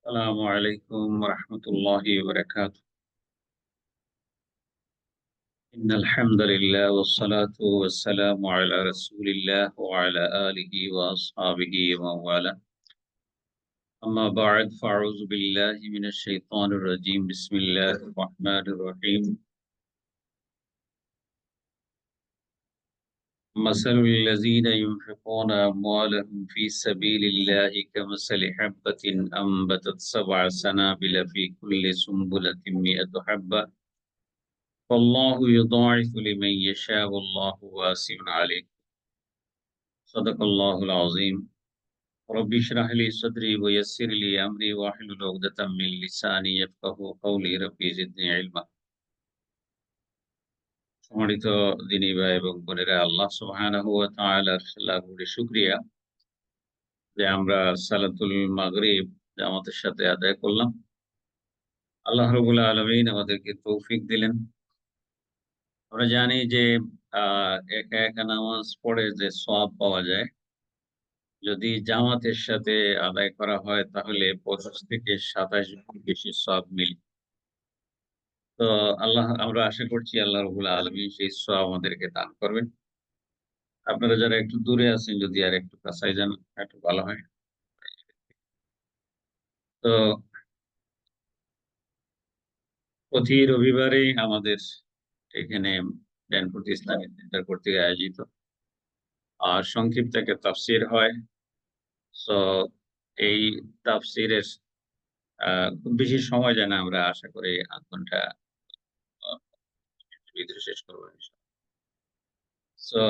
السلام عليكم ورحمة الله وبركاته. إن الحمد لله والصلاة والسلام على رسول الله وعلى آله وأصحابه ومن والاه. أما بعد فأعوذ بالله من الشيطان الرجيم. بسم الله الرحمن الرحيم. مثل الذين ينفقون أموالهم في سبيل الله كمثل حبة أنبتت 7 سنابل في كل سنبلة 100 حبة والله يضاعف لمن يشاء والله واسع عليم. صدق الله العظيم. رب اشرح لي صدري ويسر لي أمري واحلل عقدة من لساني يفقهوا قولي ربي زدني علما. সম্মানিত দিনী ভাই এবং বোনেরা, আল্লাহ সুবহানাহু ওয়া তাআলার লাখো শুকরিয়া যে আমরা সালাতুল মাগরিব জামাতের সাথে আদায় করলাম। আল্লাহ রাব্বুল আলামিন আমাদেরকে তৌফিক দিলেন। আমরা জানি যে একা একা নামাজ পড়ে যে সওয়াব পাওয়া যায়, যদি জামাতের সাথে আদায় করা হয় তাহলে ২৫ থেকে ২৭ গুণ বেশি সওয়াব মিলে। তো আমরা আশা করছি আল্লাহ রাব্বুল আলামিন সেই সওয়াব আমাদেরকে দান করবেন। আপনারা যারা একটু দূরে আছেন যদি আর একটু কাছায় যান একটু ভালো হয়। তো প্রতি রবিবারে আমাদের এখানে ড্যানফোর্ড ইসলামিক সেন্টার কর্তৃক আয়োজিত সংক্ষিপ্ত একটা তাফসীর হয়। সো এই তাফসীরের খুব বেশি সময় যায় না, আমরা আশা করি ৮ ঘন্টা ভিতরে শেষ করবো ইনশাআল্লাহ। সো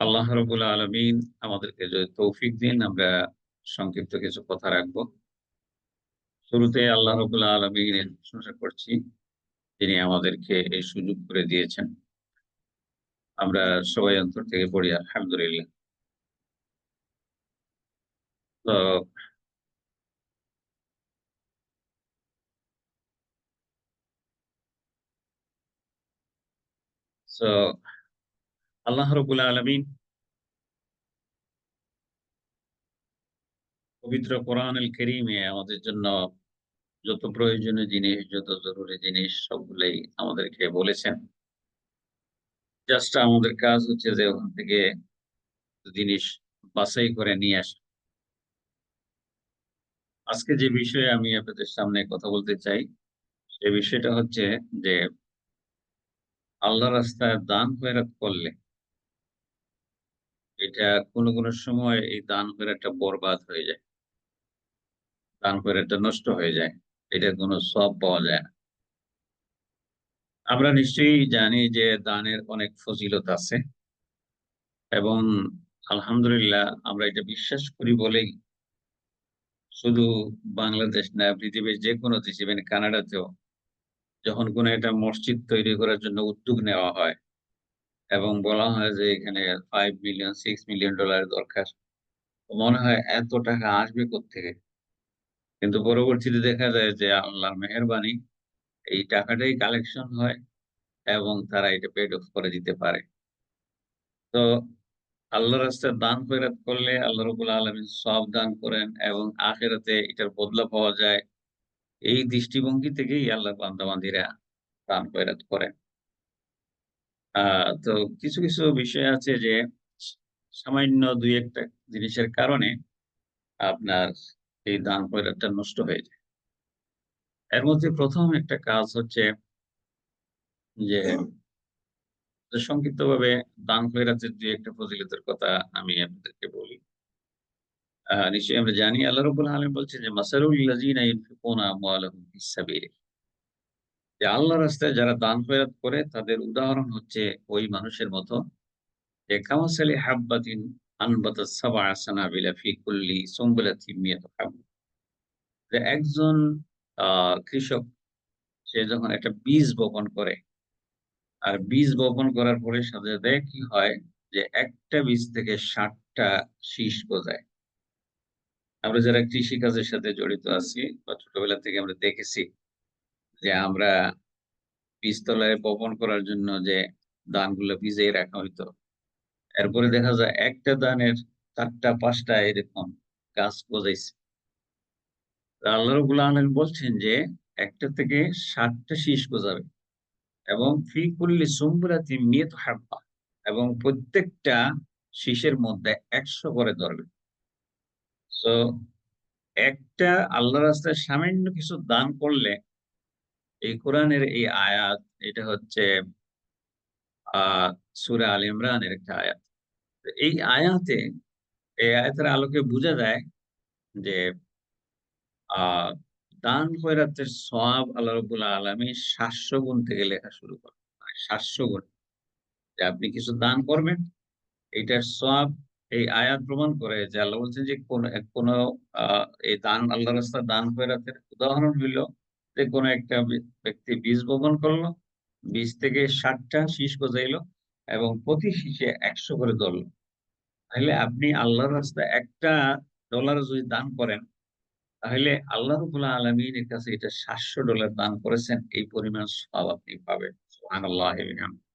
আল্লাহ রাব্বুল আলামিন আমাদেরকে যদি তৌফিক দিন, আমরা সংক্ষিপ্ত কিছু কথা রাখবো। শুরুতে আল্লাহ রাব্বুল আলামিনের প্রশংসা করছি, তিনি আমাদেরকে এই সুযোগ করে দিয়েছেন। আমরা সবাই অন্তর থেকে পড়ি আলহামদুলিল্লাহ। তো সো আল্লাহ রাব্বুল আলামিন পবিত্র কোরআনুল কারীমে আমাদের জন্য যত প্রয়োজনীয় জিনিস, যত জরুরি জিনিস সবগুলাই আমাদেরকে বলেছেন। জাস্ট আমাদের কাজ হচ্ছে যে ওখান থেকে জিনিস বাছাই করে নিয়ে আসা। আজকে যে বিষয়ে আমি আপনাদের সামনে কথা বলতে চাই, সে বিষয়টা হচ্ছে যে আল্লাহর রাস্তায় দান খয়রাত করলে এটা কোনো সময় এই দান খয়রাতটা বরবাদ হয়ে যায়। দান খয়রাতটা নষ্ট হয়ে যায়। এটার কোনো সওয়াব পাওয়া যায় না। আমরা নিশ্চয়ই জানি যে দানের অনেক ফজিলত আছে এবং আলহামদুলিল্লাহ আমরা এটা বিশ্বাস করি বলেই শুধু বাংলাদেশ না, পৃথিবীর যেকোনো দেশ, ইভেন কানাডাতেও যখন কোনো একটা মসজিদ তৈরি করার জন্য উদ্যোগ নেওয়া হয় এবং বলা হয় যে এখানে ৫ মিলিয়ন, $6 মিলিয়ন দরকার। তো মনে হয় এত টাকা আসবে কোত্থেকে? কিন্তু পরবর্তীতে দেখা যায় যে আল্লাহর মেহেরবানি এই টাকাটাই কালেকশন হয় এবং তারা এটা পেড অফ করে দিতে পারে। তো আল্লাহর রাস্তায় দান খয়রাত করলে আল্লাহ রাব্বুল আলামিন সওয়াব দান করেন এবং আখিরাতে এটার বদলা পাওয়া যায়। এই দৃষ্টিভঙ্গি থেকেই আল্লাহর বান্দা-বান্দীরা দান খয়রাত করেন। আ তো কিছু বিষয় আছে যে সামান্য ২-১ টা জিনিসের কারণে আপনার এই দান খয়রাতটা নষ্ট হয়ে যায়। এর মধ্যে ১ম একটা কাজ হচ্ছে যে সংক্ষিপ্তভাবে দান খয়রাতের ২-১ টা ফজিলতের কথা আমি আপনাদেরকে বলি। নিশ্চয়ই আমরা জানি আল্লাহ রাব্বুল আলামিন বলছেন যে মাসালুল লাযিনা ইউনফিকুনা আমওয়ালাহুম ফিস সাবিলিল্লাহ, যে আল্লাহর রাস্তায় যারা দান খয়রাত করে তাদের উদাহরণ হচ্ছে ওই মানুষের মতো যে কামাসালি হাব্বাতিন আনবাতাত ৭ সানাবিলা ফি কুল্লি সুনবুলাতিন মিয়াতু হাব্বা। যে একজন আ কৃষক সে যখন একটা বীজ বপন করে, আর বীজ বপন করার পরে সাথে কি হয় যে একটা বীজ থেকে ৬০ টা শীষ গজায়। আমরা যারা কৃষিকাজের সাথে জড়িত আছি বা ছোটবেলা থেকে আমরা দেখেছি যে আমরা বীজতলায় বপন করার জন্য যে ধানগুলো ভিজিয়ে রাখা হইতো। এরপরে দেখা যায় একটা ধানের ৪ টা ৫ টা এরকম গাছ গজাইছে। আল্লাহ রাব্বুল আলামিন বলছেন যে একটা থেকে 60টা শীষ গজাবে এবং ফি কুল্লি সুমবুলাতিন মিয়াতু হাব্বা, এবং প্রত্যেকটা শীষের মধ্যে 100 করে ধরবে। সো একটা আল্লাহ রাস্তায় সামান্য কিছু দান করলে, এই কোরআনের এই আয়াত, এটা হচ্ছে সূরা আল ইমরানের একটা আয়াত। এই আয়াতে, এই আয়াতের আলোকে বোঝা যায় যে আহ দান খয়রাতের সওয়াব আল্লাহ রাব্বুল আলামিন 700 গুণ থেকে লেখা শুরু করেন। মানে 700 গুণ যে আপনি কিছু দান করবেন, এইটার সওয়াব। এই আয়াত প্রমাণ করে যে আল্লাহ বলছেন যে কোন এই দান, আল্লাহর রাস্তায় দান খয়রাতের উদাহরণ হইল যে কোন একটা ব্যক্তি বীজ বপন করলো, বীজ থেকে 60টা শীষ গজাইলো এবং প্রতি শীষে 100 করে ধরলো। তাহলে আপনি আল্লাহর রাস্তায় $1 যদি দান করেন, তাহলে আল্লাহ রাব্বুল আলামিনের কাছে এটা $700 দান করেছেন, এই পরিমাণ সওয়াব আপনি পাবেন। সুবহানাল্লাহি ওয়া বিহামদিহি।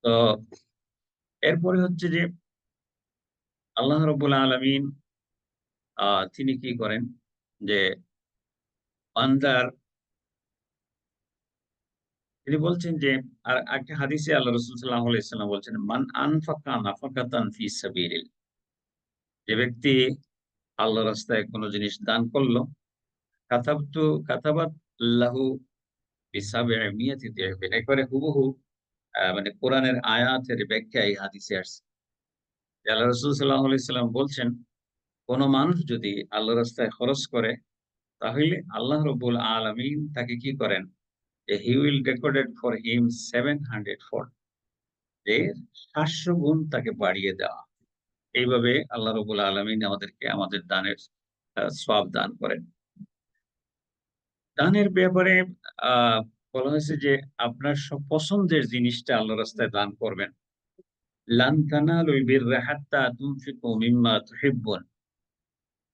তো এরপরে হচ্ছে যে আল্লাহ রাব্বুল আলামিন তিনি কি করেন যে বান্দার, তিনি বলছেন যে, আর একটা হাদিসে আল্লাহ রাসূল সাল্লাল্লাহু আলাইহি ওয়াসাল্লাম বলছেন, মান আনফাকা নাফাকাতান ফি সাবিলিল্লাহ, যে ব্যক্তি আল্লাহর রাস্তায় কোন জিনিস দান করলো, কাতাবতু কাতাবাত লাহু বিসাব'i মিয়াতি দিরহামিন, একবারে হুবহু মানে কোরআনের আয়াতের ব্যাখ্যা এই হাদিসে আসছে। যে আল্লাহ রাসূল সাল্লাল্লাহু আলাইহি সাল্লাম বলছেন, কোন মানুষ যদি আল্লাহর রাস্তায় খরচ করে, তাহলে আল্লাহ রাব্বুল আলামিন তাকে কি করেন, যে he will decorate for him 700 fold, যে 700 গুণ তাকে বাড়িয়ে দেওয়া। এইভাবে আল্লাহ রাব্বুল আলামিন আমাদেরকে আমাদের দানের সওয়াব দান করেন। দানের ব্যাপারে বলা হয়েছে যে আপনার সব পছন্দের জিনিসটা আল্লাহর রাস্তায় দান করবেন। লান তানালুল বিররা হাত্তা তুনফিকু মিম্মা তুহিব্বুন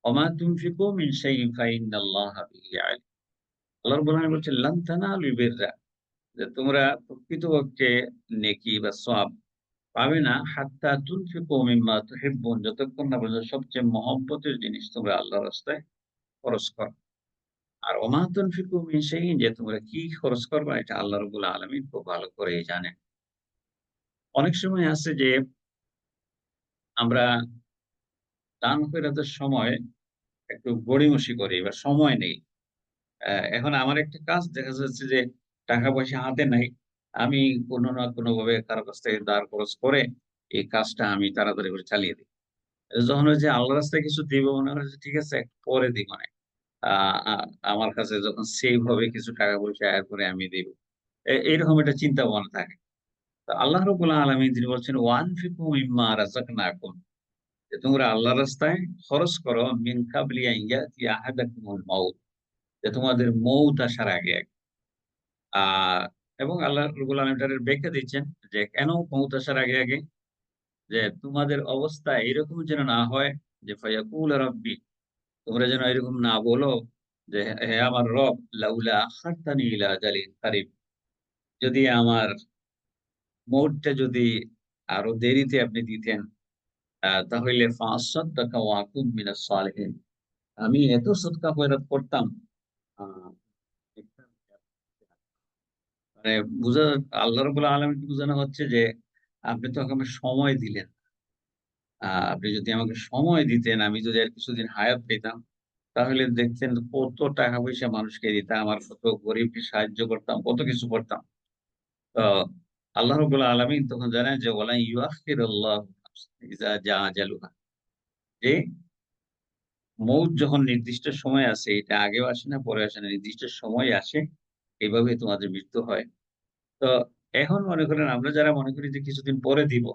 ওয়া মা তুনফিকু মিন শাইইন ফাইন্নাল্লাহা বিহি আলিম। আল্লাহ রাব্বুল আলামিন বলছেন, লান তানালুল বিররা, যে তোমরা প্রকৃতপক্ষে নেকি বা সওয়াব পাবে না, হাত্তা তুনফিকু মিম্মা তুহিব্বুন, যতক্ষণ না পর্যন্ত সবচেয়ে মহব্বতের জিনিস তোমরা আল্লাহর রাস্তায় খরচ করো। আর ওমা তুনফিকু মিন শাইইন, যে তোমরা কি খরচ করবা, এটা আল্লাহ রাব্বুল আলামিন খুব ভালো করেই জানেন। অনেক সময় আছে যে আমরা দান খয়রাতের সময় একটু গড়িমসি করি বা সময় নেই। এখন আমার একটা কাজ দেখা যাচ্ছে যে টাকা-পয়সা হাতে নাই। আমি কোনো না কোনোভাবে কারো কাছ থেকে ধার খরচ করে এই কাজটা আমি তাড়াতাড়ি করে চালিয়ে দিই। যখন ওই যে আল্লাহর রাস্তায় কিছু দিব, মনে হয় যে ঠিক আছে একটু পরে দিবনে। আ আ আমার কাছে যখন সেভ হবে কিছু টাকা-পয়সা, এরপরে আমি দিব। এইরকম একটা চিন্তা ভাবনা থাকে। তো আল্লাহ রাব্বুল আলামিন তিনি বলছেন, ওয়ানফিকু মিম্মা রাযাকনাকুম, যে তোমরা আল্লাহর রাস্তায় খরচ করো মিন কাবলি আন ইয়াতিয়া আহাদাকুমুল মাউত, যে তোমাদের মউত আসার আগে। আ এবং আল্লাহ রাব্বুল আলামিন এটার ব্যাখ্যা দিচ্ছেন যে কেন মউত আসার আগে? যে তোমাদের অবস্থা এরকম যেন না হয় যে ফায়াকুল রাব্বি, তোমরা যেন এরকম না বলো যে হে আমার রব, লাউলা আখারতানি ইলা আজালিন কারিব, যদি আমার মউতটা যদি আরো দেরিতে আপনি দিতেন, তাহলে ফাসাদদাকা ওয়া আকুম মিনাস সালিহিন, আমি এত সদকা খয়রাত করতাম। আ মানে বুঝা, আল্লাহ রাব্বুল আলামিনকে বোঝানো হচ্ছে যে আপনি তো আমাকে সময় দিলেন। আপনি যদি আমাকে সময় দিতেন, আমি যদি আর কিছুদিন হায়াত পেতাম, তাহলে দেখতেন কত টাকা-পয়সা মানুষকে দিতাম, আর কত গরিবকে সাহায্য করতাম, কত কিছু করতাম। তো আল্লাহ রাব্বুল আলামিন তখন জানেন যে ওয়ালা ইউআখিরুল্লাহু নাফসান ইযা জাআ আজালুহা, যে মউত যখন নির্দিষ্ট সময় আসে, এটা আগেও আসে না, পরে আসে না, নির্দিষ্ট সময় আসে। এভাবে তোমাদের মৃত্যু হয়। তো এখন মনে করেন আমরা যারা মনে করি যে কিছুদিন পরে দিব,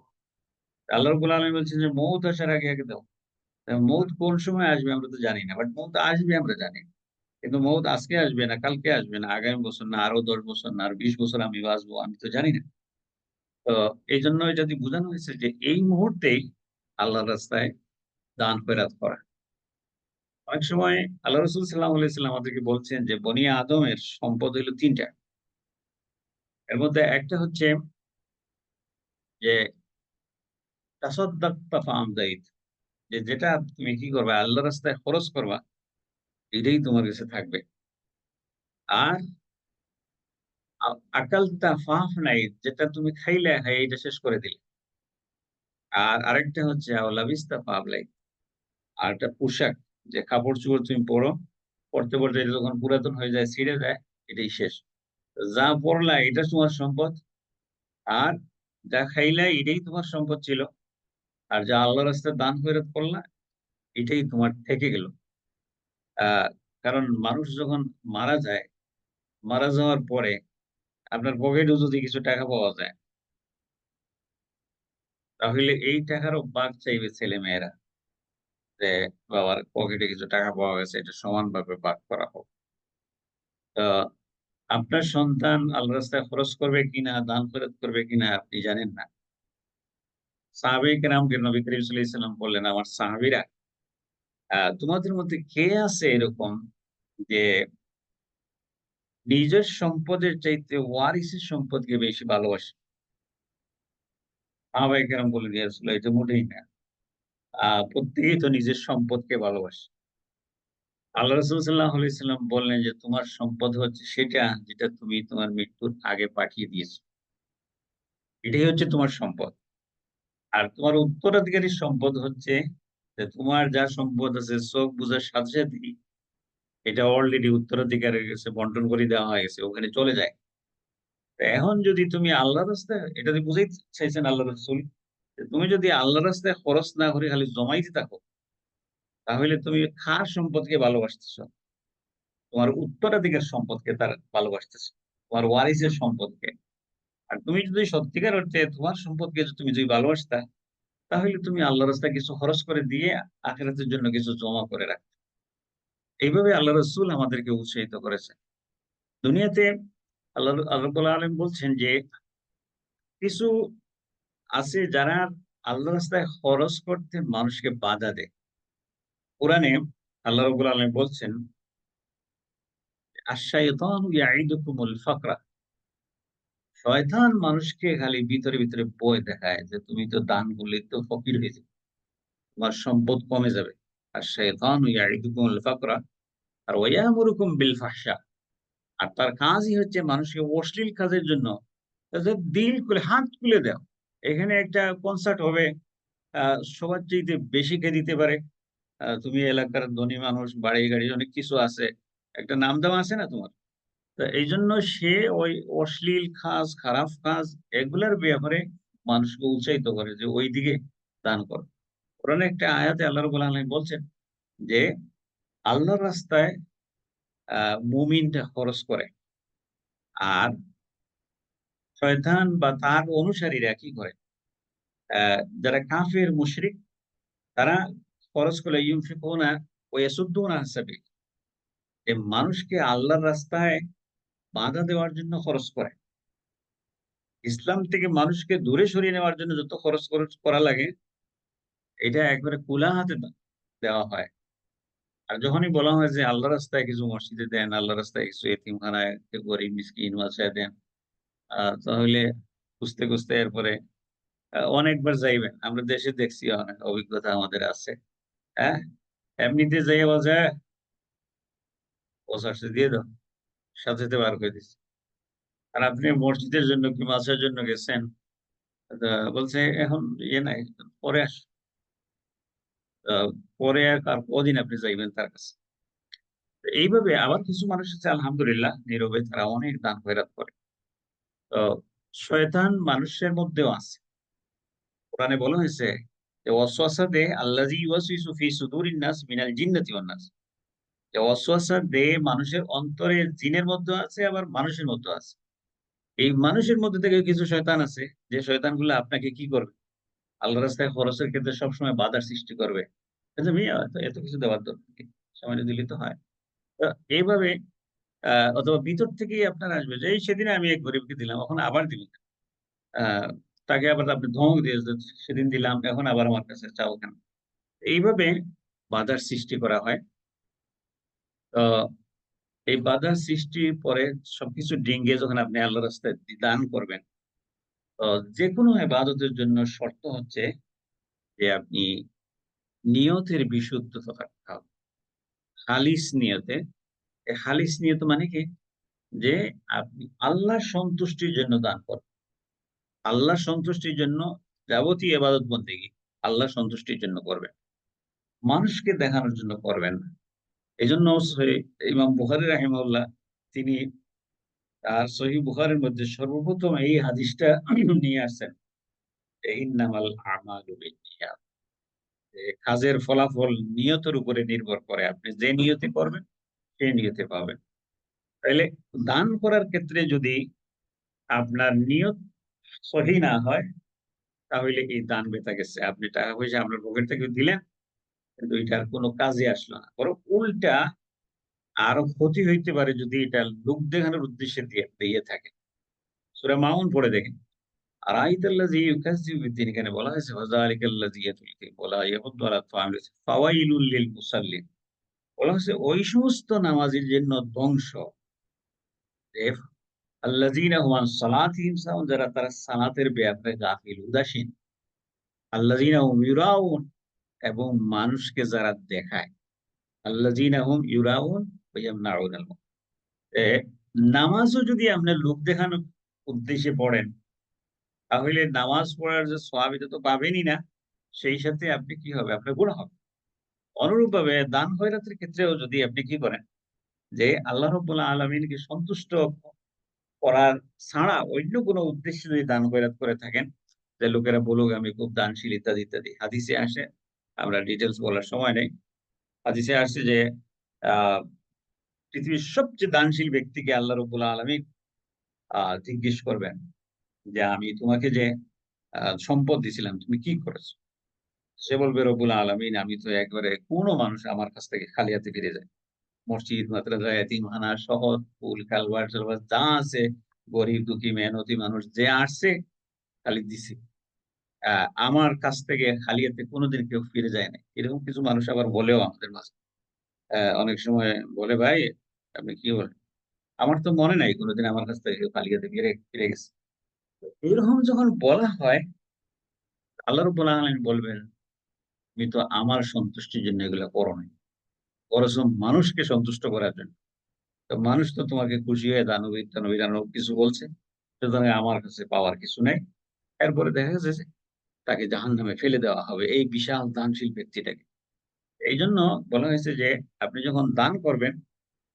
আল্লাহ রাব্বুল আলামিন বলছেন যে মউত আসার আগে দাও। মউত কোন সময় আসবে আমরা তো জানি না। বাট মউত আসবে আমরা জানি। কিন্তু মউত আজকে আসবে না, কালকে আসবে না, আগামী বছর না, আরো ১০ বছর না, আর ২০ বছর আমি বাঁচবো, আমি তো জানি না। তো এইজন্য এটা দিয়ে বোঝানো হয়েছে যে এই মুহূর্তেই আল্লাহর রাস্তায় দান খয়রাত করা। অনেক সময় আল্লাহ রাসূল সাল্লাল্লাহু আলাইহি সাল্লাম আমাদেরকে বলছেন যে বনি আদমের সম্পদ হইল ৩ টা। এর মধ্যে একটা হচ্ছে যে তাসাদ্দাকতা ফাআমদাইত, যে যেটা তুমি কি করবা, আল্লাহ রাস্তায় খরচ করবা, এটাই তোমার কাছে থাকবে। আর আকালতা ফাফ নাই, যেটা তুমি খাইলে এটা শেষ করে দিলে। আর আরেকটা হচ্ছে আওলাবিস্তা পাবলাই, আর একটা পোশাক, যে কাপড় চোপড় তুমি পরো, পড়তে পড়তে এটা যখন পুরাতন হয়ে যায়, ছিঁড়ে যায়, এটাই শেষ। যা পড়লা এটা তোমার সম্পদ, আর যা খাইলা এটাই তোমার সম্পদ ছিল, আর যা আল্লাহ রাস্তায় দান খয়রাত করলা এটাই তোমার থেকে গেল। আহ কারণ মানুষ যখন মারা যায়, মারা যাওয়ার পরে আপনার পকেটেও যদি কিছু টাকা পাওয়া যায়, তাহলে এই টাকারও ভাগ চাইবে ছেলে মেয়েরা, যে বাবার পকেটে কিছু টাকা পাওয়া গেছে, এটা সমানভাবে ভাগ করা হোক। তো আপনার সন্তান আল্লাহ রাস্তায় খরচ করবে কিনা, দান খয়রাত করবে কিনা আপনি জানেন না। সাহাবায়ে কেরামকে নবী করিম সাল্লাল্লাহু আলাইহি ওয়াসাল্লাম বললেন, আমার সাহাবীরা, তোমাদের মধ্যে কে আছে এরকম যে নিজের সম্পদের চাইতে ওয়ারিসের সম্পদকে বেশি ভালোবাসে? সাহাবায়ে কেরাম বললেন, ইয়া রাসূলুল্লাহ, এটা মোটেই না। প্রত্যেকেই তো নিজের সম্পদকে ভালোবাসে। আল্লাহ রাসূল সাল্লাল্লাহু আলাইহি সাল্লাম বললেন যে, তোমার সম্পদ হচ্ছে সেটা যেটা তুমি তোমার মৃত্যুর আগে পাঠিয়ে দিয়েছো। এটাই হচ্ছে তোমার সম্পদ। আর তোমার উত্তরাধিকারীর সম্পদ হচ্ছে যে তোমার যা সম্পদ আছে চোখ বুজার সাথে সাথেই এটা অলরেডি উত্তরাধিকারের কাছে বন্টন করে দেওয়া হয়ে গেছে, ওখানে চলে যায়। তো এখন যদি তুমি আল্লাহর রাস্তায়, এটা যদি বুঝাইতে চাইছেন আল্লাহ রাসূল, যে তুমি যদি আল্লাহর রাস্তায় খরচ না করে খালি জমাইতে থাকো, তাহলে তুমি কার সম্পদকে ভালোবাসতেছো? তোমার উত্তরাধিকার সম্পদকে তার ভালোবাসতেছো, তোমার ওয়ারিসের সম্পদকে। আর তুমি যদি সত্যিকার অর্থে তোমার সম্পদকে তুমি যদি ভালোবাসতা, তাহলে তুমি আল্লাহ রাস্তায় কিছু খরচ করে দিয়ে আখিরাতের জন্য কিছু জমা করে রাখ। এইভাবে আল্লাহ রসুল আমাদেরকে উৎসাহিত করেছেন। দুনিয়াতে আল্লাহ আল্লাহ রাব্বুল আলামিন বলছেন যে কিছু আছে যারা আল্লাহ রাস্তায় খরচ করতে মানুষকে বাধা দেয়। কোরআনে আল্লাহ রাব্বুল আলামিন বলছেন, আশ-শাইতানু ইয়াইদুকুমুল ফাকরা। শয়তান মানুষকে খালি ভিতরে ভিতরে ভয় দেখায় যে তুমি তো দান করলে তো ফকির হয়ে যাবে, তোমার সম্পদ কমে যাবে। আশ-শাইতানু ইয়াইদুকুমুল ফাকরা আর ওয়ায়ামুরুকুম বিল ফাহশা। আর তার কাজই হচ্ছে মানুষকে অশ্লীল কাজের জন্য তাদের দিল খুলে, হাত খুলে দাও। এখানে একটা কনসার্ট হবে, সবার চাইতে বেশি কে দিতে পারে। তুমি এলাকার ধনী মানুষ, বাড়ি গাড়ি অনেক কিছু আছে, একটা নাম-দাম আছে না তোমার? তো এইজন্য সে ওই অশ্লীল কাজ, খারাপ কাজ, এগুলার ব্যাপারে মানুষকে উৎসাহিত করে যে ওইদিকে দান করো। কোরআনে একটা আয়াতে আল্লাহ রাব্বুল আলামিন বলছেন যে আল্লাহর রাস্তায় মুমিনটা খরচ করে, আর শয়তান বা তার অনুসারীরা কি করে? যারা কাফের মুশরিক, তারা খরচ করে ইউনফিকুনা ওয়া ইয়াসুদ্দুনা আন সাবিল, যে মানুষকে আল্লাহর রাস্তায় বাধা দেওয়ার জন্য খরচ করে। ইসলাম থেকে মানুষকে দূরে সরিয়ে নেওয়ার জন্য যত খরচ করা লাগে, এটা একবারে কুলা হাতে দেওয়া হয়। আর যখনই বলা হয় যে আল্লাহর রাস্তায় কিছু মসজিদে দেন, আল্লাহর রাস্তায় কিছু এতিমখানায়, গরিব মিসকিন মাদ্রাসায় দেন, তাহলে খুঁজতে খুঁজতে এরপরে অনেকবার যাইবেন। আমরা দেশে দেখছি, অনেক অভিজ্ঞতা আমাদের আছে। হ্যাঁ? এমনিতে যাইয়া বলছে, "৫০ দিয়ে দাও।" সাথে, সাথে বার করে দিছে। আর আপনি মসজিদের জন্য কি মাদ্রাসার জন্য গেছেন, বলছে এখন ইয়ে নাই, পরে আ পরে আর কদিন আপনি যাইবেন তার কাছে। তো এইভাবে আবার কিছু মানুষ আছে আলহামদুলিল্লাহ নীরবে তারা অনেক দান খয়রাত করে। তো শয়তান মানুষের মধ্যেও আছে। কোরআনে বলা হয়েছে যে ওয়াসওয়াসা দেয় আল্লাযী ইউওয়াসওয়িসু ফি সুদুরিন নাস মিনাল জিন্নাতি ওয়ান নাস। যে ওয়াসওয়াসা দেয় মানুষের অন্তরে, জিনের মধ্যেও আছে আবার মানুষের মধ্যেও আছে। এই মানুষের মধ্যে থেকে কিছু শয়তান আছে, যে শয়তানগুলো আপনাকে কি করবে? আল্লাহর রাস্তায় খরচের ক্ষেত্রে সবসময় বাধার সৃষ্টি করবে। আচ্ছা মিয়া, এত কিছু দেওয়ার দরকার কি? সামান্য দিলেই তো হয়। তো এইভাবে আ অথবা ভিতর থেকেই আপনার আসবে যে, এই সেদিন আমি এক গরিবকে দিলাম, এখন আবার দিবি না। আ তাকে আবার আপনি ধমক দিয়ে যে, সেদিন দিলাম, এখন আবার আমার কাছে চাও কেন? এইভাবে বাধার সৃষ্টি করা হয়। তো এই বাধার সৃষ্টির পরে সবকিছু ডিঙ্গিয়ে যখন আপনি আল্লাহর রাস্তায় দান করবেন, তো যেকোনো ইবাদতের জন্য শর্ত হচ্ছে যে আপনি নিয়তের বিশুদ্ধতা থাকতে হবে, খালিস নিয়তে। খালিস নিয়ত মানে কি, যে আপনি আল্লাহর সন্তুষ্টির জন্য দান করবেন, আল্লাহর সন্তুষ্টির জন্য যাবতীয় ইবাদত বন্দেগী আল্লাহর সন্তুষ্টির জন্য করবেন, মানুষকে দেখানোর জন্য করবেন না। এই জন্য ইমাম বুখারী রাহিমাহুল্লাহ তিনি তার সহিহ বুখারীর মধ্যে সর্বপ্রথম এই হাদিসটা নিয়ে আসছেন, ইন্নামাল আমালু বিন্নিয়াত, যে কাজের ফলাফল নিয়তের উপরে নির্ভর করে, আপনি যে নিয়তে করবেন সেই নিয়তে পাবেন। তাইলে দান করার ক্ষেত্রে যদি আপনার নিয়ত সহি না হয়, তাহলে এই দান বেঁচে গেছে, আপনি টাকা পয়সা আপনার পকেট থেকে দিলেন কিন্তু এটার কোনো কাজে আসলো না, বরং উল্টা আরো ক্ষতি হইতে পারে যদি এটা লোক দেখানোর উদ্দেশ্যে দিয়ে থাকে। সূরা মাউন পড়ে দেখেন, আরাইতাল্লাযী ইউকাজ্জিবু বিদ্দীন, এখানে বলা হয়েছে ফাযালিকাল্লাযী ইয়াতুল কিতাব ওয়া লা ইয়াহুদ্দু আলা তা'আমিল মিসকিন ফাওয়াইলুল লিল মুসাল্লিন, বলা হয়েছে ওই সমস্ত নামাজীর জন্য ধ্বংস, যে আল্লাযীনা হুম আন সালাতিহিম সাহুন, যারা তারা সালাতের ব্যাপারে গাফিল উদাসীন, আল্লাযীনা হুম ইউরাউন, এবং মানুষকে যারা দেখায়, আল্লাযীনা হুম ইউরাউন ওয়া ইয়ামনাউনাল মাউন। এ নামাজও যদি আপনি লোক দেখানোর উদ্দেশ্যে পড়েন, তাহলে নামাজ পড়ার যে সওয়াব এটা তো পাবেনই না, সেই সাথে আপনি কি হবে, আপনার গুনাহ হবে। অনুরূপভাবে দান খয়রাতের ক্ষেত্রেও যদি আপনি কি করেন, যে আল্লাহ রাব্বুল আলামিনকে সন্তুষ্ট করার ছাড়া অন্য কোনো উদ্দেশ্যে যদি দান খয়রাত করে থাকেন, যে লোকেরা বলুক আমি খুব দানশীল ইত্যাদি, ইত্যাদি। হাদিসে আসে, আমরা ডিটেইলস বলার সময় নেই। হাদিসে আসছে যে আ পৃথিবীর সবচেয়ে দানশীল ব্যক্তিকে আল্লাহ রাব্বুল আলামিন জিজ্ঞেস করবেন যে, "আমি তোমাকে যে সম্পদ দিছিলাম তুমি কি করেছো?" সে বলবে, "রব্বুল আলামিন, আমি তো একবারে কোনো মানুষ আমার কাছ থেকে খালি হাতে ফিরে যায়। মসজিদ, মাদ্রাসা, এতিমখানা, শহর, স্কুল, কালভার্ট-টালভার্ট যা আছে, গরিব, দুঃখী, মেহনতি মানুষ যে আসছে খালি দিছি। আ আমার কাছ থেকে খালি হাতে কোনদিন কেউ ফিরে যায় নাই।" এরকম কিছু মানুষ আবার বলেও আমাদের মাঝে। অনেক সময় বলে, "ভাই আপনি কি বলেন? আমার তো মনে নাই কোনদিন আমার কাছ থেকে কেউ খালি হাতে ফিরে ফিরে গেছে।" এরকম যখন বলা হয়, আল্লাহ রাব্বুল আলামিন বলবেন, "তুমি তো আমার সন্তুষ্টির জন্য এগুলা করো নাই। বরঞ্চ মানুষকে সন্তুষ্ট করার জন্য। তো মানুষ তো তোমাকে খুশি হয়ে দানবীর আরো কিছু বলছে। সুতরাং আমার কাছে পাওয়ার কিছু নাই।" এরপরে দেখা গেছে যে তাকে জাহান্নামে ফেলে দেওয়া হবে এই বিশাল দানশীল ব্যক্তিটাকে। এইজন্য বলা হয়েছে যে আপনি যখন দান করবেন,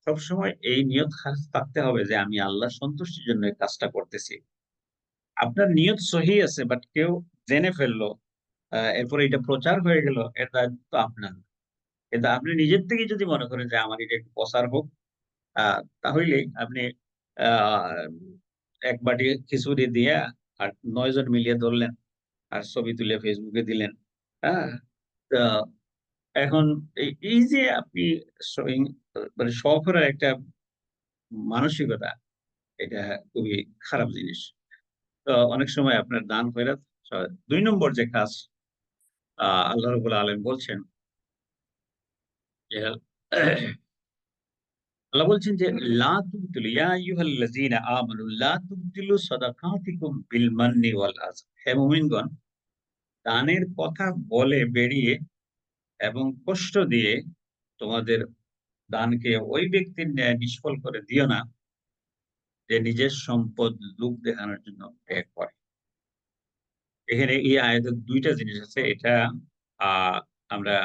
সবসময় এই নিয়ত খাস থাকতে হবে যে আমি আল্লাহর সন্তুষ্টির জন্য এই কাজটা করতেছি। আপনার নিয়ত সহি আছে, বাট কেউ জেনে ফেললো, এরপরে এটা প্রচার হয়ে গেল, এর দায়িত্ব তো আপনার না। কিন্তু আপনি নিজের থেকেই যদি মনে করেন যে আমার এটা একটু প্রচার হোক, আ তাহলেই আপনি আ ১ বাটি খিচুড়ি দিয়া আর ৯ জন মিলিয়ে ধরলেন। আর ছবি তুলে Facebook এ দিলেন। হ্যাঁ? তো এখন এই যে আপনি শোয়িং মানে শো করার একটা মানসিকতা, এটা খুবই খারাপ জিনিস। তো অনেক সময় আপনার দান খয়রাত ২ নম্বর যে কাজ, আল্লাহ রাব্বুল আলামিন বলছেন যে আল্লাহ বলছেন যে, "লা তুবতিলু ইয়া আইয়ুহাল্লাযীনা আমানু লা তুবতিলু সাদাকাতিকুম বিল মান্নি ওয়াল আযা।" হে মুমিনগণ, দানের কথা বলে বেরিয়ে এবং কষ্ট দিয়ে তোমাদের দানকে ওই ব্যক্তির ন্যায় নিষ্ফল করে দিও না, যে নিজের সম্পদ লোক দেখানোর জন্য ব্যয় করে। এখানে এই আয়াতে ২ টা জিনিস আছে। এটা আ আমরা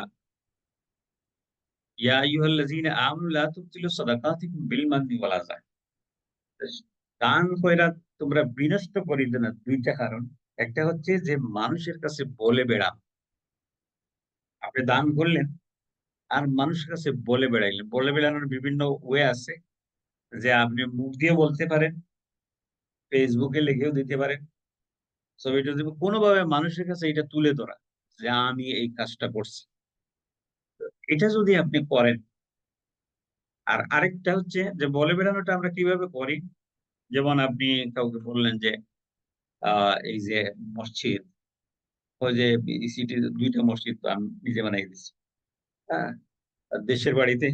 ইয়া আইয়ুহাল্লাযীনা আমানু লা তুবতিলু সাদাকাতিকুম বিল মান্নি ওয়াল আযা। দান খয়রাত তোমরা বিনষ্ট করিবে না, ২ টা কারণ। একটা হচ্ছে যে মানুষের কাছে বলে বেড়ানো। আপনি দান করলেন আর মানুষের কাছে বলে বেড়াইলেন। বলে বেড়ানোর বিভিন্ন ওয়ে আছে, যে আপনি মুখ দিয়ে বলতে পারেন, Facebook এ লিখেও দিতে পারেন। ছবি-টবি দিব, কোনভাবে মানুষের কাছে এটা তুলে ধরা যে আমি এই কাজটা করছি। এটা যদি আপনি করেন, আর আরেকটা হচ্ছে যে বলে বেড়ানোটা আমরা কিভাবে করি? যেমন আপনি কাউকে বললেন যে আ এই যে মসজিদ, ওই যে সিটির ২ টা মসজিদ তো আমি নিজে বানাই দিছি। হ্যাঁ? আর দেশের বাড়িতে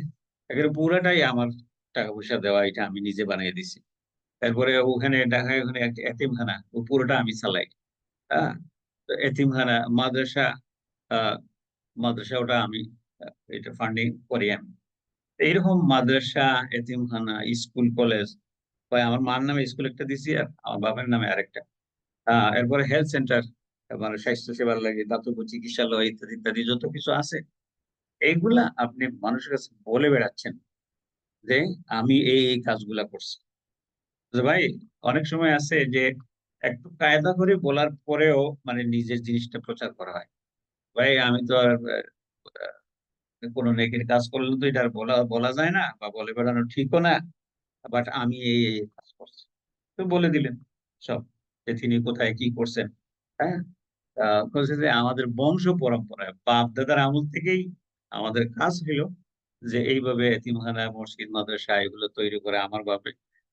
একেবারে পুরাটাই আমার টাকা পয়সা দেওয়া, এটা আমি নিজে বানিয়ে দিছি। তারপরে ওখানে ঢাকায় ওখানে একটা এতিমখানা, পুরোটা আমি চালাই। হ্যাঁ? তো এতিমখানা, মাদ্রাসা, আ মাদ্রাসা ওটা আমি এটা ফান্ডিং করি আমি। এইরকম মাদ্রাসা, এতিমখানা, স্কুল, কলেজ, বা আমার মার নামে স্কুল একটা দিছি আর আমার বাবার নামে আরেকটা। এরপরে হেলথ সেন্টার, মানে স্বাস্থ্য সেবার লাগে, দাতব্য চিকিৎসালয় ইত্যাদি ইত্যাদি যত কিছু আছে, এইগুলা আপনি মানুষের কাছে বলে বেড়াচ্ছেন যে আমি এই কাজগুলা করছি। তো ভাই, অনেক সময় আছে যে একটু কায়দা করে বলার পরেও মানে নিজের জিনিসটা প্রচার করা হয়। ভাই আমি তো আর কোনো নেকির কাজ করলে তো এটা আর বলা বলা যায় না, বা বলে বেড়ানো ঠিকও না। বাট আমি এই কাজ করছি, তো বলে দিলেন সব, যে তিনি কোথায় কি করছেন। হ্যাঁ, বলছে যে আমাদের বংশ পরম্পরায় বাপ দাদার আমল থেকেই আমাদের কাজ হলো যে এইভাবে এতিমখানা, মসজিদ, মাদ্রাসা এগুলো তৈরি করে। আমার বাপে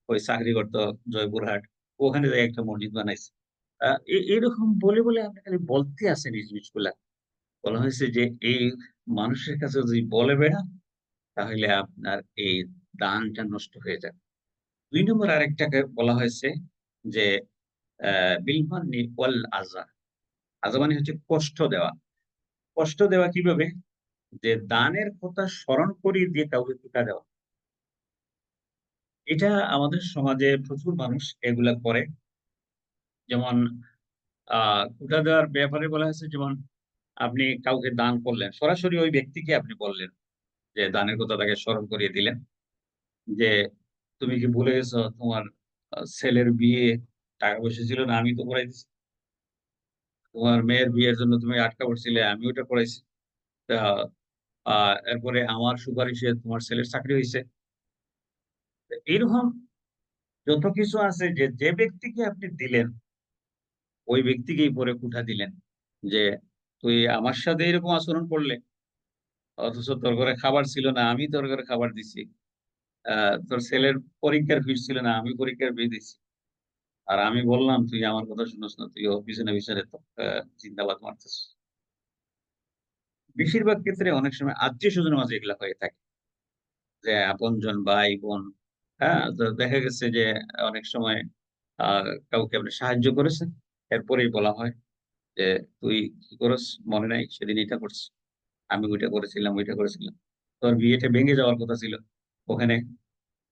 ওই চাকরি করতো জয়পুরহাট, ওখানে যাই একটা মসজিদ বানাইছে। এরকম বলে বলে আপনি খালি বলতে আছেন এই জিনিসগুলা। বলা হয়েছে যে এই মানুষের কাছে যদি বলে বেড়ান, তাহলে আপনার এই দানটা নষ্ট হয়ে যাবে। ২ নম্বর আরেকটাকে বলা হয়েছে যে বিলমান্নি ওয়াল আযা। আযা মানে হচ্ছে কষ্ট দেওয়া। কষ্ট দেওয়া কিভাবে? যে দানের কথা স্মরণ করিয়ে দিয়ে কাউকে টোকা দেওয়া। এটা আমাদের সমাজে প্রচুর মানুষ এগুলা করে। যেমন আ টোকা দেওয়ার ব্যাপারে বলা হয়েছে, যেমন আপনি কাউকে দান করলেন, সরাসরি ওই ব্যক্তিকে আপনি বললেন যে দানের কথা তাকে স্মরণ করিয়ে দিলেন যে, "তুমি কি ভুলে গেছো তোমার ছেলের বিয়ে টাকা-পয়সা ছিল না, আমি তো করাই দিছি। তোমার মেয়ের বিয়ের জন্য তুমি আটকা পড়ছিলে, আমি ওটা করাইছি। তা আ এরপরে আমার সুপারিশে তোমার ছেলের চাকরি হইছে।" এরকম যত কিছু আছে, যে ব্যক্তিকে আপনি দিলেন, ওই ব্যক্তিকেই পরে কুঠা দিলেন যে, "তুই আমার সাথে এরকম আচরণ করলে, অথচ তোর ঘরে খাবার ছিল না, আমি তোর ঘরে খাবার দিছি। আ তোর ছেলের পরীক্ষার ফিস ছিল না, আমি পরীক্ষার ফি দিছি। আর আমি বললাম তুই আমার কথা শুনোস না, তুই ওর পিছনে পিছনে তো জিন্দাবাদ মারতেছিস।" বেশিরভাগ ক্ষেত্রে অনেক সময় আত্মীয়স্বজনের মাঝে এগুলা হয়ে থাকে। যে আপনজন, ভাই-বোন, হ্যাঁ? তো দেখা গেছে যে অনেক সময় আ কাউকে আপনি সাহায্য করেছেন, এরপরেই বলা হয় যে, "তুই কি করস মনে নাই? সেদিন এটা করছিস। আমি ওইটা করেছিলাম, ওইটা করেছিলাম। তোর বিয়েটা ভেঙে যাওয়ার কথা ছিল। ওখানে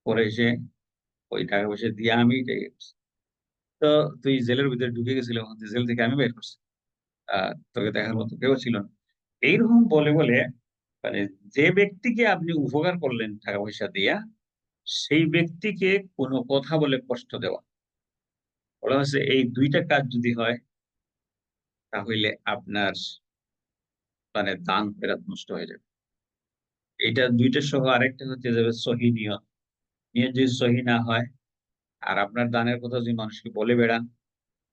পরে এসে ওই টাকা-পয়সা দিয়ে আমি এটাই করছি। তো তুই জেলের ভিতরে ঢুকে গেছিলি, ওখান থেকে জেল থেকে আমি বের করছি। আ তোকে দেখার মতো কেউ ছিল না।" এইরকম বলে, বলে মানে যে ব্যক্তিকে আপনি উপকার করলেন টাকা-পয়সা দিয়া, সেই ব্যক্তিকে কোনো কথা বলে কষ্ট দেওয়া। বলা হয়েছে এই ২ টা কাজ যদি হয়, তাহলে আপনার মানে দান ফেরত নষ্ট হয়ে যাবে। এইটা ২ টা সহ আরেকটা হচ্ছে যে সহি নিয়ত। নিয়ত যদি সহি না হয়, আর আপনার দানের কথা যদি মানুষকে বলে বেড়ান,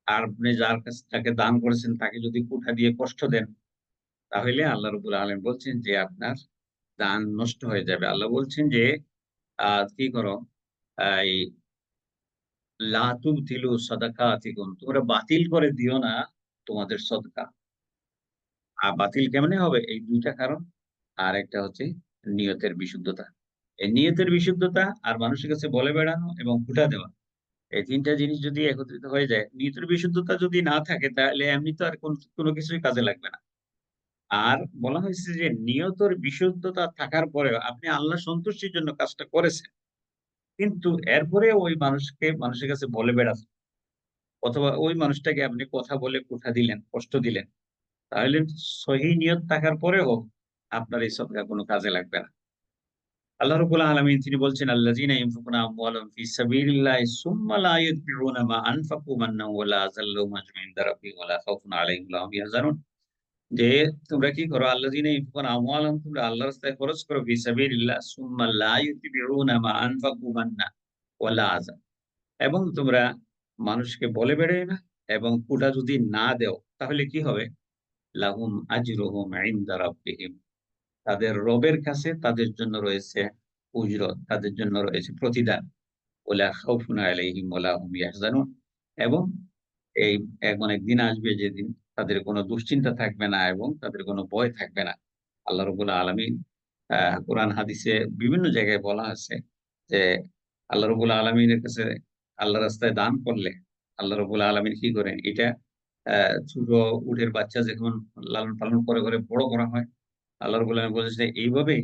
আর আপনি যার কাছে যাকে দান করেছেন তাকে যদি কুঠা দিয়ে কষ্ট দেন, তাহলে আল্লাহ রাব্বুল আলামিন বলছেন যে আপনার দান নষ্ট হয়ে যাবে। আল্লাহ বলছেন যে কি করো? এই লা তুবতিলু সাদাকাতিকুম, তোমরা বাতিল করে দিও না তোমাদের সদকা। বাতিল কেমনে হবে? এই ২ টা কারণ। আরেকটা হচ্ছে নিয়তের বিশুদ্ধতা। এই নিয়তের বিশুদ্ধতা আর মানুষের কাছে বলে বেড়ানো এবং খোঁটা দেওয়া। এই ৩ টা জিনিস যদি একত্রিত হয়ে যায়, নিয়তের বিশুদ্ধতা যদি না থাকে, তাহলে এমনি তো আর কোন কিছুই কাজে লাগবে না। আর বলা হয়েছে যে নিয়তের বিশুদ্ধতা থাকার পরেও আপনি আল্লাহ সন্তুষ্টির জন্য কাজটা করেছেন। কিন্তু এরপরেও ওই মানুষের কাছে বলে বেড়াচ্ছেন, অথবা ওই মানুষটাকে আপনি কথা বলে কোঠা দিলেন, কষ্ট দিলেন। তাহলে সহি নিয়ত থাকার পরেও আপনার এই সদকা কোন কাজে লাগবে না। আল্লাহ রাব্বুল আলামিন তিনি বলছেন, "আল্লাযীনা ইউনফিকুনা আমওয়ালাহুম ফি সাবিলিল্লাহি সুম্মা লা ইউতবিউনা মা আনফাকু মান্নান ওয়া লা আযাল লাহুম আজরুন ইনদা রাব্বিহিম ওয়া লা খাউফুন আলাইহিম ওয়া লা হুম ইয়াহজানুন।" যে তোমরা কি করো? আল্লাযীনা ইউনফিকুনা আমওয়ালাহুম, তোমরা আল্লাহর রাস্তায় খরচ করো, ফি সাবিলিল্লাহ সুম্মা লা ইউতবিউনা মা আনফাকু মান্না ওয়া লা আযা, এবং তোমরা মানুষকে বলে বেড়াইও না, এবং কোটা যদি না দেও, তাহলে কি হবে? লাহুম আজরুহুম ইনদা রাব্বিহিম, তাদের রবের কাছে তাদের জন্য রয়েছে উজরত, তাদের জন্য রয়েছে প্রতিদান। ওয়ালা খাউফুন আলাইহিম ওয়ালা হুম ইয়াহজানুন, এবং এই এমন একদিন আসবে যেদিন তাদের কোনো দুশ্চিন্তা থাকবে না এবং তাদের কোনো ভয় থাকবে না। আল্লাহ রাব্বুল আলামিন কোরআন হাদিসে বিভিন্ন জায়গায় বলা আছে যে আল্লাহ রাব্বুল আলামিনের কাছে আল্লাহর রাস্তায় দান করলে আল্লাহ রাব্বুল আলামিন কি করেন? এটা ছোট উটের বাচ্চা যখন লালন-পালন করে, করে বড় করা হয়, আল্লাহ রাব্বুল আলামিন বলেছেন, এইভাবেই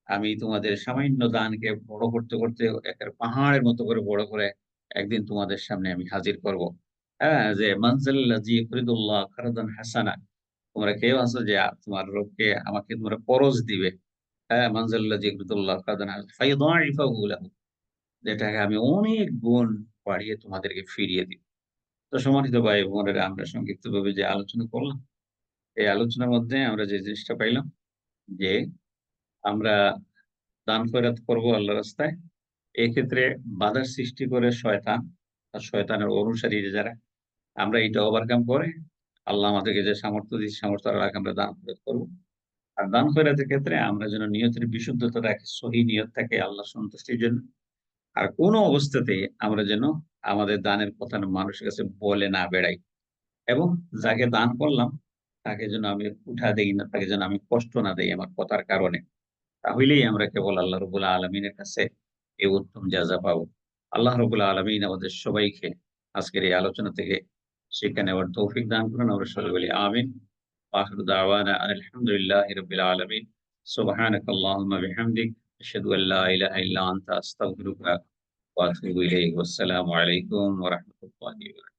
আমি তোমাদের সামান্য দানকে বড় করতে, করতে একেবারে পাহাড়ের মতো করে বড় করে একদিন তোমাদের সামনে আমি হাজির করব। হ্যাঁ? যে মান যাল্লাযী ইউকরিদুল্লাহ কারদান হাসানা। তোমরা কেউ আছো যে তোমার রবকে আমাকে তোমরা করজ দিবে। হ্যাঁ? মান যাল্লাযী ইউকরিদুল্লাহ কারদান হাসানা ফায়ুদাইফাহু লাহু। যেটাকে আমি অনেক গুণ বাড়িয়ে তোমাদেরকে ফিরিয়ে দিব। তো সম্মানিত ভাই বোনেরা, আমরা সংক্ষিপ্তভাবে যে আলোচনা করলাম, এই আলোচনার মধ্যে আমরা যে জিনিসটা পাইলাম যে আমরা দান খয়রাত করব আল্লাহর রাস্তায়। এক্ষেত্রে বাধার সৃষ্টি করে শয়তান আর শয়তানের অনুসারী যারা, আমরা এটা ওভারকাম করে আল্লাহ আমাদেরকে যে সামর্থ্য দিয়েছে, সামর্থ্য রাখে আমরা দান খয়রাত করব। আর দান খয়রাতের ক্ষেত্রে আমরা যেন নিয়তের বিশুদ্ধতা রাখি, সহি নিয়ত থাকে আল্লাহ সন্তুষ্টির জন্য। আর কোন অবস্থাতেই আমরা যেন আমাদের দানের কথা মানুষের কাছে বলে না বেড়াই। এবং যাকে দান করলাম তাকে যেন আমি উঠা দেই না, তাকে যেন আমি কষ্ট না দেই আমার কথার কারণে। তাহলেই আমরা কেবল আল্লাহ রাব্বুল আলামিনের কাছে এই উত্তম জাযা পাবো। আল্লাহ রাব্বুল আলামিন আমাদের সবাইকে আজকের এই আলোচনা থেকে শিক্ষা নেওয়ার তৌফিক দান করুন। আমরা সবাই বলি আমিন। ওয়া আখিরু দাওয়ানা আনিল হামদুলিল্লাহি রাব্বিল আলামিন। সুবহানাকাল্লাহুম্মা বিহামদিক আশহাদু আল লা ইলাহা ইল্লা আনতা আস্তাগফিরুকা ওয়া আতুবু ইলাইক। ওয়াসসালামু আলাইকুম ওয়া রাহমাতুল্লাহি ওয়া বারাকাতুহু।